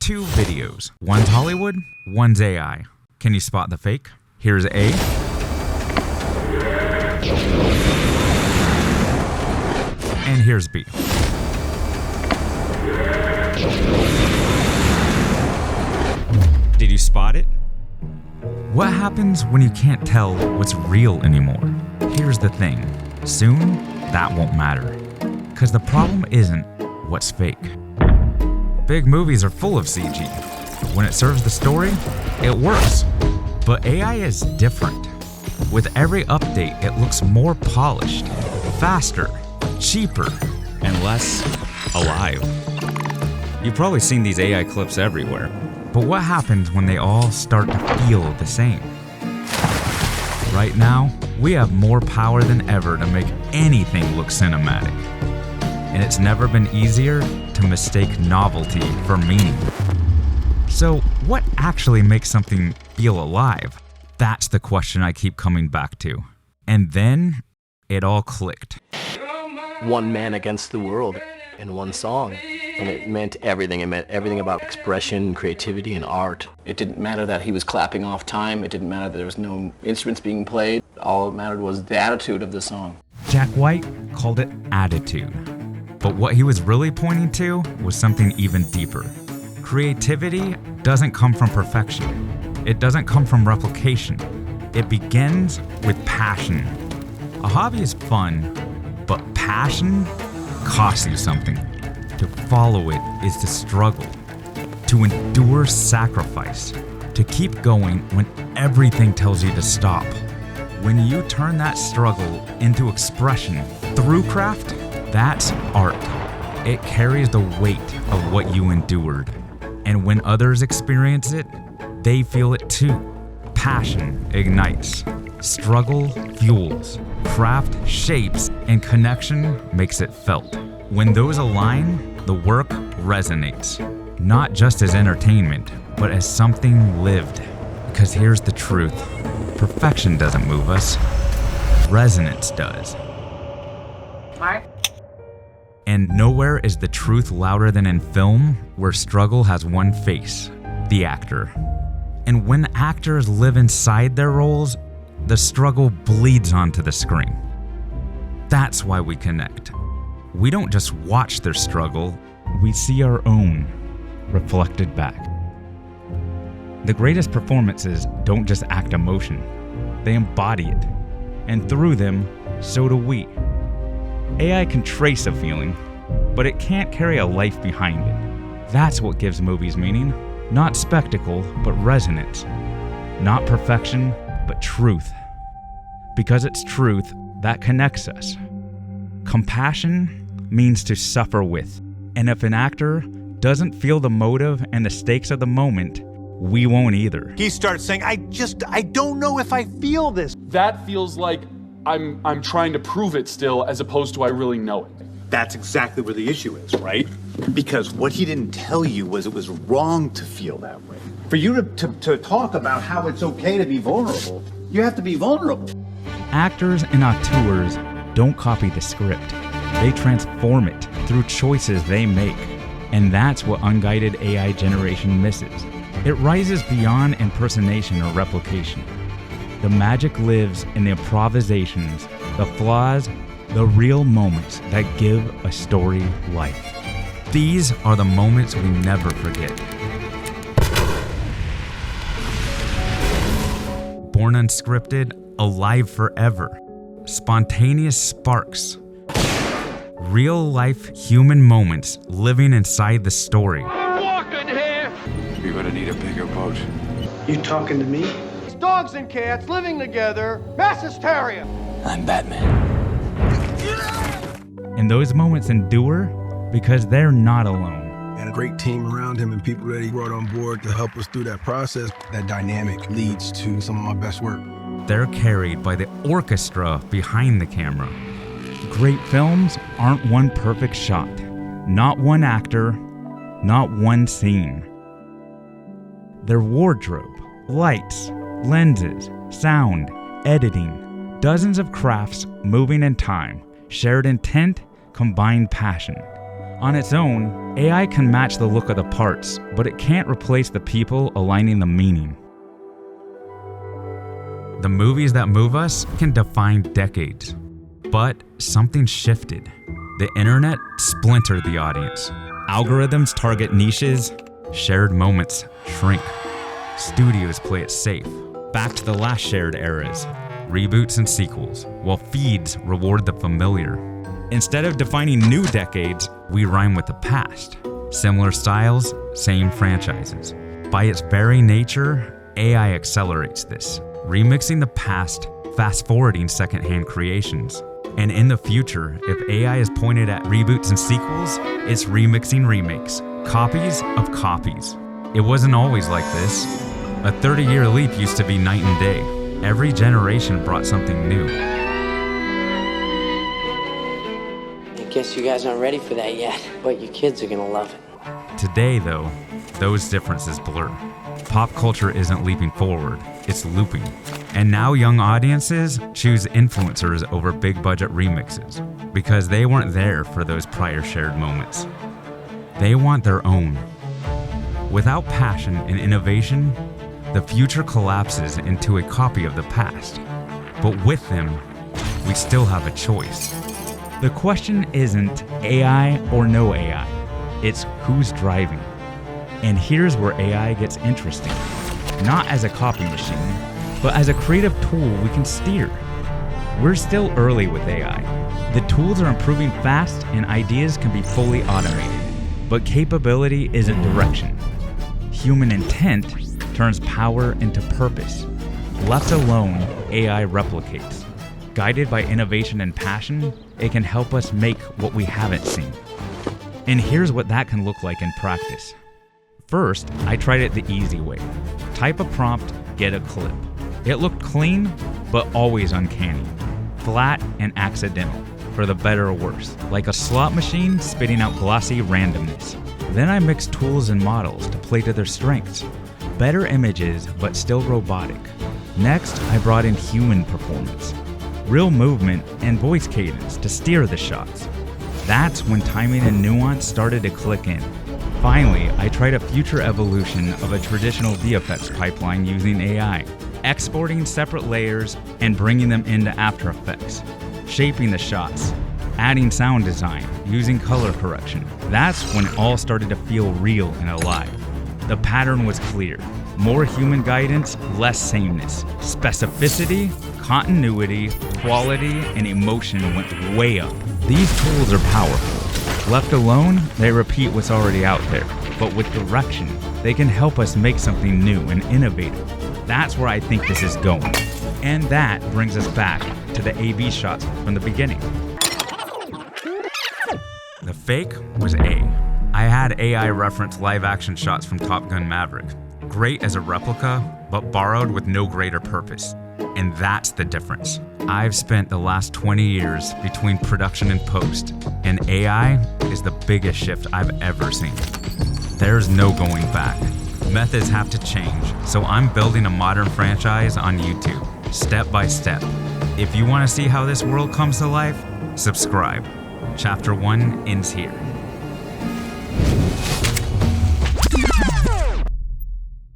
two videos. One's Hollywood, one's AI. Can you spot the fake? Here's A. And here's B. Did you spot it? What happens when you can't tell what's real anymore? Here's the thing. Soon, that won't matter. Because the problem isn't what's fake. Big movies are full of CG. When it serves the story, it works. But AI is different. With every update, it looks more polished, faster, cheaper, and less alive. You've probably seen these AI clips everywhere. But what happens when they all start to feel the same? Right now, we have more power than ever to make anything look cinematic. And it's never been easier to mistake novelty for meaning. So, what actually makes something feel alive? That's the question I keep coming back to. And then, it all clicked. One man against the world in one song. And it meant everything. It meant everything about expression, creativity, and art. It didn't matter that he was clapping off time. It didn't matter that there was no instruments being played. All that mattered was the attitude of the song. Jack White called it attitude. But what he was really pointing to was something even deeper. Creativity doesn't come from perfection. It doesn't come from replication. It begins with passion. A hobby is fun, but passion costs you something. To follow it is to struggle, to endure sacrifice, to keep going when everything tells you to stop. When you turn that struggle into expression through craft, that's art. It carries the weight of what you endured. And when others experience it, they feel it too. Passion ignites, struggle fuels, craft shapes, and connection makes it felt. When those align, the work resonates, not just as entertainment, but as something lived. Because here's the truth. Perfection doesn't move us. Resonance does. Mark? And nowhere is the truth louder than in film, where struggle has one face, the actor. And when actors live inside their roles, the struggle bleeds onto the screen. That's why we connect. We don't just watch their struggle, we see our own reflected back. The greatest performances don't just act emotion, they embody it. And through them, so do we. AI can trace a feeling, but it can't carry a life behind it. That's what gives movies meaning. Not spectacle, but resonance. Not perfection, but truth. Because it's truth that connects us. Compassion means to suffer with. And if an actor doesn't feel the motive and the stakes of the moment, we won't either. He starts saying, I don't know if I feel this. That feels like I'm trying to prove it still, as opposed to I really know it. That's exactly where the issue is, right? Because what he didn't tell you was it was wrong to feel that way. For you to talk about how it's okay to be vulnerable, you have to be vulnerable. Actors and auteurs don't copy the script. They transform it through choices they make. And that's what unguided AI generation misses. It rises beyond impersonation or replication. The magic lives in the improvisations, the flaws, the real moments that give a story life. These are the moments we never forget. Born unscripted, alive forever. Spontaneous sparks. Real life human moments living inside the story. Walking here! You're gonna need a bigger boat. You talking to me? Dogs and cats living together. Mass hysteria. I'm Batman. And those moments endure because they're not alone. And a great team around him and people that he brought on board to help us through that process. That dynamic leads to some of my best work. They're carried by the orchestra behind the camera. Great films aren't one perfect shot, not one actor, not one scene. They're wardrobe, lights, lenses, sound, editing, dozens of crafts moving in time, shared intent, combined passion. On its own, AI can match the look of the parts, but it can't replace the people aligning the meaning. The movies that move us can define decades, but something shifted. The internet splintered the audience. Algorithms target niches, shared moments shrink. Studios play it safe, back to the last shared eras, reboots and sequels, while feeds reward the familiar. Instead of defining new decades, we rhyme with the past. Similar styles, same franchises. By its very nature, AI accelerates this, remixing the past, fast-forwarding secondhand creations. And in the future, if AI is pointed at reboots and sequels, it's remixing remakes, copies of copies. It wasn't always like this. A 30-year leap used to be night and day. Every generation brought something new. I guess you guys aren't ready for that yet, but your kids are gonna love it. Today, though, those differences blur. Pop culture isn't leaping forward, it's looping. And now young audiences choose influencers over big-budget remixes because they weren't there for those prior shared moments. They want their own. Without passion and innovation, the future collapses into a copy of the past. But with them, we still have a choice. The question isn't AI or no AI, it's who's driving. And here's where AI gets interesting. Not as a copy machine, but as a creative tool we can steer. We're still early with AI. The tools are improving fast and ideas can be fully automated. But capability isn't direction. Human intent turns power into purpose. Left alone, AI replicates. Guided by innovation and passion, it can help us make what we haven't seen. And here's what that can look like in practice. First, I tried it the easy way. Type a prompt, get a clip. It looked clean, but always uncanny. Flat and accidental, for the better or worse, like a slot machine spitting out glossy randomness. Then I mixed tools and models to play to their strengths. Better images, but still robotic. Next, I brought in human performance, real movement, and voice cadence to steer the shots. That's when timing and nuance started to click in. Finally, I tried a future evolution of a traditional VFX pipeline using AI, exporting separate layers and bringing them into After Effects, shaping the shots, adding sound design, using color correction. That's when it all started to feel real and alive. The pattern was clear. More human guidance, less sameness. Specificity, continuity, quality, and emotion went way up. These tools are powerful. Left alone, they repeat what's already out there. But with direction, they can help us make something new and innovative. That's where I think this is going. And that brings us back to the A/B shots from the beginning. The fake was A. I had AI reference live-action shots from Top Gun Maverick. Great as a replica, but borrowed with no greater purpose. And that's the difference. I've spent the last 20 years between production and post, and AI is the biggest shift I've ever seen. There's no going back. Methods have to change, so I'm building a modern franchise on YouTube, step by step. If you want to see how this world comes to life, subscribe. Chapter 1 ends here.